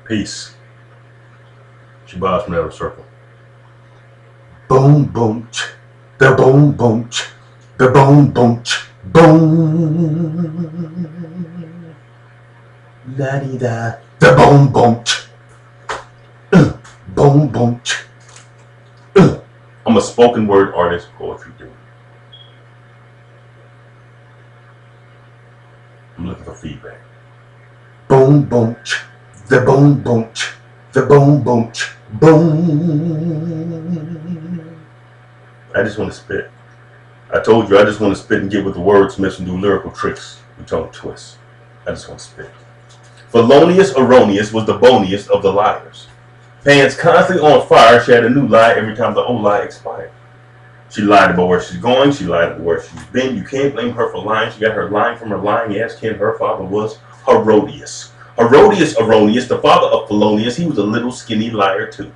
Peace. She bows from the circle. Boom, boom, the boom, boom, the boom, boom, boom. La di da, the boom, boom, boom, boom. I'm a spoken word artist, poetry dude. I'm looking for feedback. Boom, boom, the boom, boom, the boom, boom, boom. I just want to spit. I told you I just want to spit and get with the wordsmiths and do lyrical tricks with tongue twists. I just want to spit. Felonious Erroneous was the boniest of the liars. Pants constantly on fire, she had a new lie every time the old lie expired. She lied about where she's going, she lied about where she's been. You can't blame her for lying. She got her lying from her lying ass kid. Her father was Herodias. Herodias Erroneous, the father of Felonious, he was a little skinny liar too.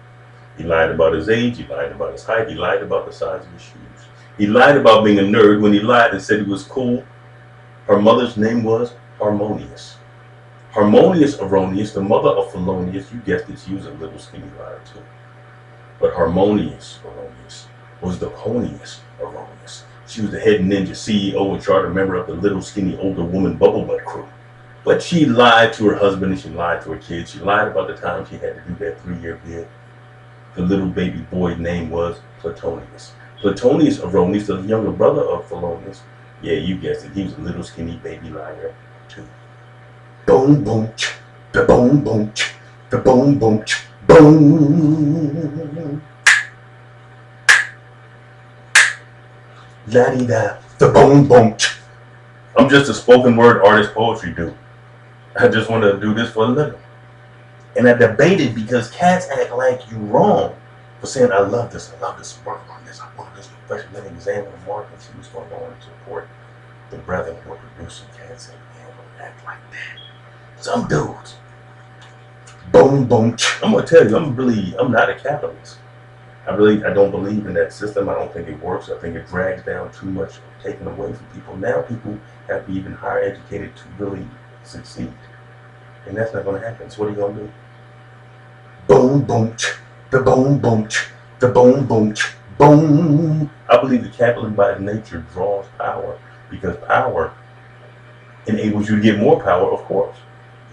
He lied about his age, he lied about his height, he lied about the size of his shoes. He lied about being a nerd. When he lied and said he was cool, her mother's name was Harmonious. Harmonious Erroneous, the mother of Felonious, you guessed it, she was a little skinny liar too. But Harmonious Erroneous was the poniest Erroneous. She was the head ninja, CEO, and charter member of the little skinny older woman bubble butt crew. But she lied to her husband and she lied to her kids. She lied about the time she had to do that 3-year bid. The little baby boy's name was Platonius. Platonius Erroneous, the younger brother of Felonious. Yeah, you guessed it. He was a little skinny baby liar too. Boom, boom, the boom, boom, the boom, boom, boom. La di da, the boom, boom. I'm just a spoken word artist, poetry dude. I just want to do this for a living. And I debated because cats act like you wrong for saying, I love this, work on this, I want this profession. Then examine the market and see what's going on and support the brethren who are producing cats. And man, don't act like that. Some dudes. Boom, boom. I'm going to tell you, I'm not a capitalist. I don't believe in that system. I don't think it works. I think it drags down too much, taken away from people. Now people have to be even higher educated to really succeed. And that's not going to happen. So what are you going to do? Boom, boom, the boom, boom, the boom, boom, boom. I believe that capitalism by nature draws power because power enables you to get more power, of course.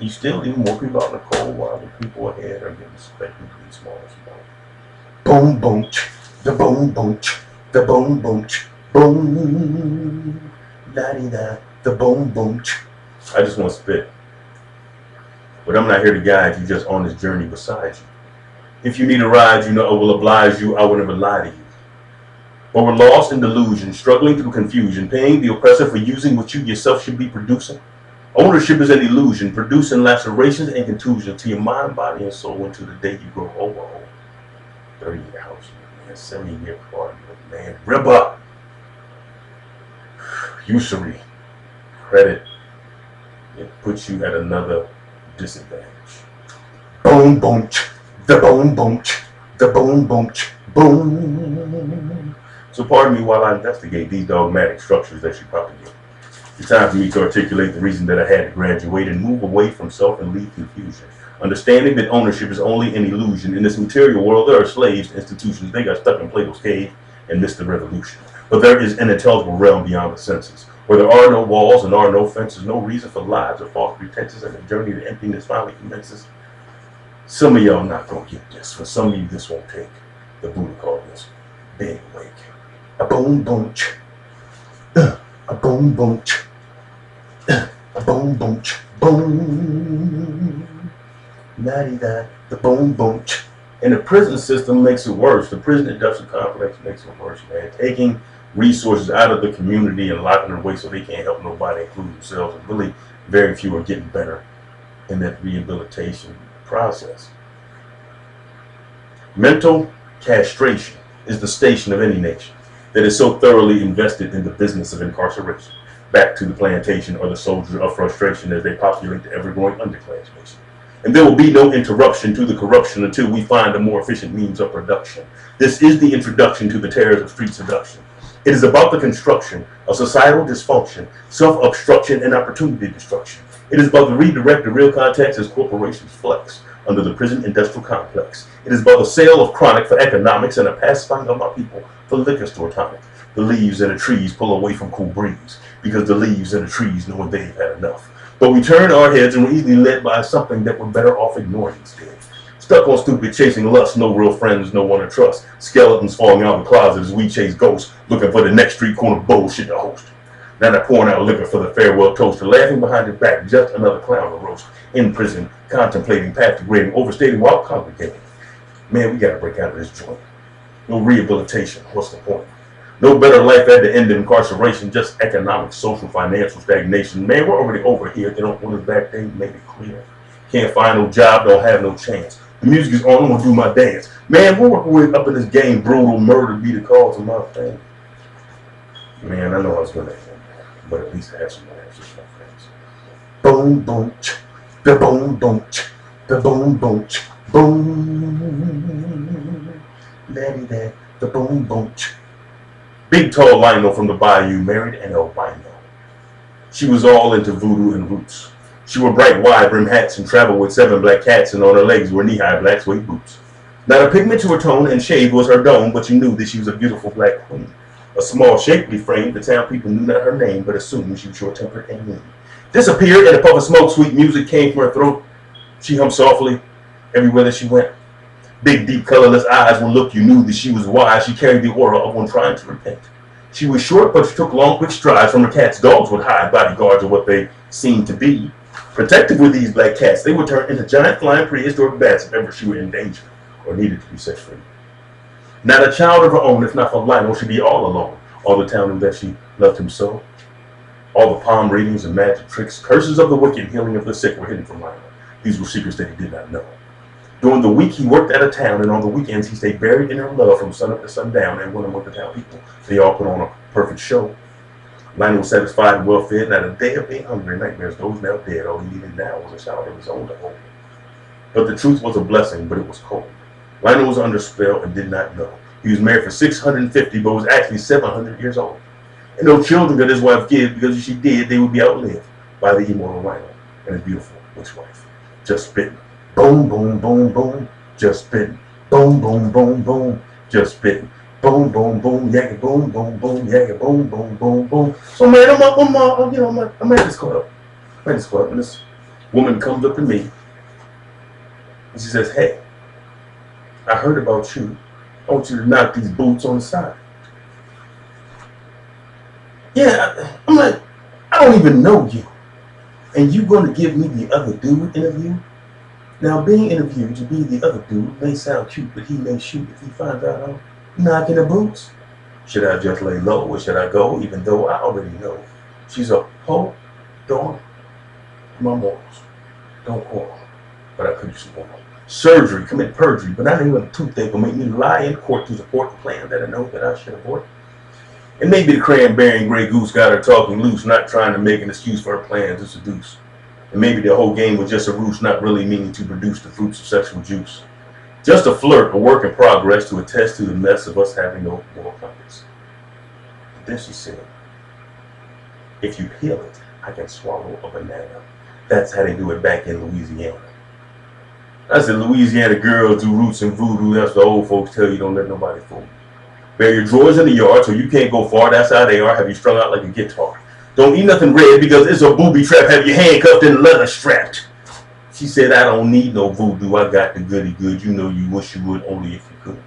You still leave more people out in the cold while the people ahead are getting expected to be smaller. Boom, boom, the boom, boom, the boom, boom, boom. La di da, the boom, boom. I just want to spit. But I'm not here to guide you, just on this journey beside you. If you need a ride, you know I will oblige you, I will never lie to you. But we're lost in delusion, struggling through confusion, paying the oppressor for using what you yourself should be producing. Ownership is an illusion, producing lacerations and contusions to your mind, body, and soul until the day you grow old. 30-year house, man, 70-year car, man, rip up. Usury, credit, it puts you at another disadvantage. Boom, boom, the boom, boom, the boom, boom, boom. So pardon me while I investigate these dogmatic structures that you propagate. It's time for me to articulate the reason that I had to graduate and move away from self and leave confusion. Understanding that ownership is only an illusion. In this material world, there are slaves, institutions. They got stuck in Plato's cave and missed the revolution. But there is an intelligible realm beyond the senses, where there are no walls and are no fences, no reason for lies or false pretenses, and the journey to emptiness finally commences. Some of y'all not gonna get this. For some of you, this won't take. The Buddha called this being awake. A boom, boom, a boom, boom, a boom, boom, boom. La di da, the boom, boom. And the prison system makes it worse. The prison industrial complex makes it worse, man. Taking resources out of the community and locking them away so they can't help nobody, including themselves. And really, very few are getting better in that rehabilitation process. Mental castration is the station of any nation that is so thoroughly invested in the business of incarceration. Back to the plantation or the soldier of frustration as they populate the ever-growing underclass nation. And there will be no interruption to the corruption until we find a more efficient means of production. This is the introduction to the terrors of street seduction. It is about the construction of societal dysfunction, self-obstruction, and opportunity destruction. It is about the redirect the real context as corporations flex. under the prison industrial complex. It is but a sale of chronic for economics and a pacifying of my people for liquor store tonic. The leaves and the trees pull away from cool breeze, because the leaves and the trees know when they've had enough. But we turn our heads and we're easily led by something that we're better off ignoring instead. Stuck on stupid chasing lust, no real friends, no one to trust. Skeletons falling out of the closet as we chase ghosts, looking for the next street corner bullshit to host. Now they're pouring out liquor for the farewell toaster, laughing behind his back, just another clown to roast. In prison, contemplating path degrading, overstating while congregating. Man, we gotta break out of this joint. No rehabilitation, what's the point? No better life at the end of incarceration, just economic, social, financial stagnation. Man, we're already over here. They don't want us back, they made it clear. Can't find no job, don't have no chance. The music is on, I'm gonna do my dance. Man, we're working way up in this game, brutal murder be the cause of my fame. Man, I know I was gonna end, but at least I have some answers, my friends. Boom, boom, the boom, boom, the boom, boom, boom. Daddy, that, the boom, boom. Big tall Lionel from the bayou married an albino. She was all into voodoo and roots. She wore bright wide brim hats and traveled with 7 black cats, and on her legs were knee-high black suede boots. Not a pigment to her tone and shade was her dome, but you knew that she was a beautiful black queen. A small, shapely frame, the town people knew not her name, but assumed she was short-tempered and mean. Disappeared in a puff of smoke, sweet music came from her throat. She hummed softly everywhere that she went. Big, deep, colorless eyes will look, you knew that she was wise. She carried the aura of one trying to repent. She was short, but she took long, quick strides from her cats. Dogs would hide, bodyguards of what they seemed to be. Protective with these black cats, they would turn into giant flying prehistoric bats if ever she were in danger or needed to be set free. Not a child of her own, if not for Lionel, she'd be all alone. All the town knew that she loved him so. All the palm readings and magic tricks, curses of the wicked, healing of the sick were hidden from Lionel. These were secrets that he did not know. During the week, he worked at a town, and on the weekends, he stayed buried in her love from sunup to sundown and went with the town people. They all put on a perfect show. Lionel was satisfied and well-fed, not a day of being hungry. Nightmares, those now dead. All he needed now was a child of his own to hold. But the truth was a blessing, but it was cold. Lionel was under spell and did not know. He was married for 650, but was actually 700 years old. And no children could his wife give, because if she did, they would be outlived by the immortal Lionel and his beautiful witch wife. Jusspittn. Boom, boom, boom, boom. Jusspittn. Boom, boom, boom, boom. Jusspittn. Boom, boom, boom, yakka, boom, boom, boom, yakka, boom, boom, boom, boom. So man, I'm at this club. And this woman comes up to me and she says, "Hey, I heard about you. I want you to knock these boots on the side." Yeah, I'm like, I don't even know you, and you gonna give me the other dude interview? Now, being interviewed to be the other dude may sound cute, but he may shoot if he finds out I'm knocking the boots. Should I just lay low, or should I go, even though I already know she's a hoe? Don't my morals. Don't quarrel, but I could use some more. Surgery, commit perjury, but not even a toothache will make me lie in court to support the plan that I know that I should abort. And maybe the cranberry and gray goose got her talking loose, not trying to make an excuse for her plans to seduce. And maybe the whole game was just a ruse, not really meaning to produce the fruits of sexual juice. Just a flirt, a work in progress to attest to the mess of us having no moral compass. But then she said, "If you peel it, I can swallow a banana." That's how they do it back in Louisiana. I said, Louisiana girls do roots and voodoo. That's what old folks tell you, don't let nobody fool you. Bury your drawers in the yard so you can't go far. That's how they are. Have you strung out like a guitar. Don't eat nothing red because it's a booby trap. Have you handcuffed and leather strapped. She said, "I don't need no voodoo. I got the goody good. You know you wish you would only if you could."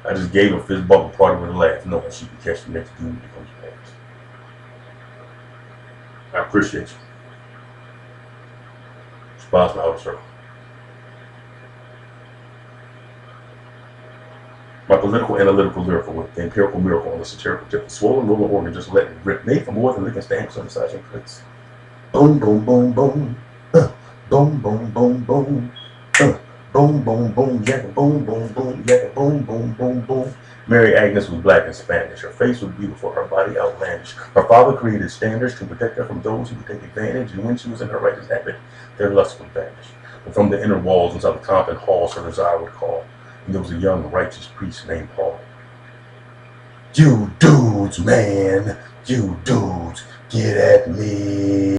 I just gave her a fist bump and party with a laugh, knowing she could catch the next dude that comes past. I appreciate you. Spies my outer circle. My political, analytical, lyrical with the empirical miracle on the satirical tip, the swollen rolling organ just let it rip, made for more than licking stamps on the side of clicks. Boom, boom, boom, boom. Boom, boom, boom, boom. Boom, boom, boom, yakka, boom, boom, boom, yakka, boom, boom, boom, boom. Mary Agnes was black and Spanish. Her face was beautiful, her body outlandish. Her father created standards to protect her from those who would take advantage, and when she was in her righteous habit, their lust would vanish. But from the inner walls inside the convent halls, her desire would call. And there was a young righteous priest named Paul. You dudes, man. You dudes, get at me.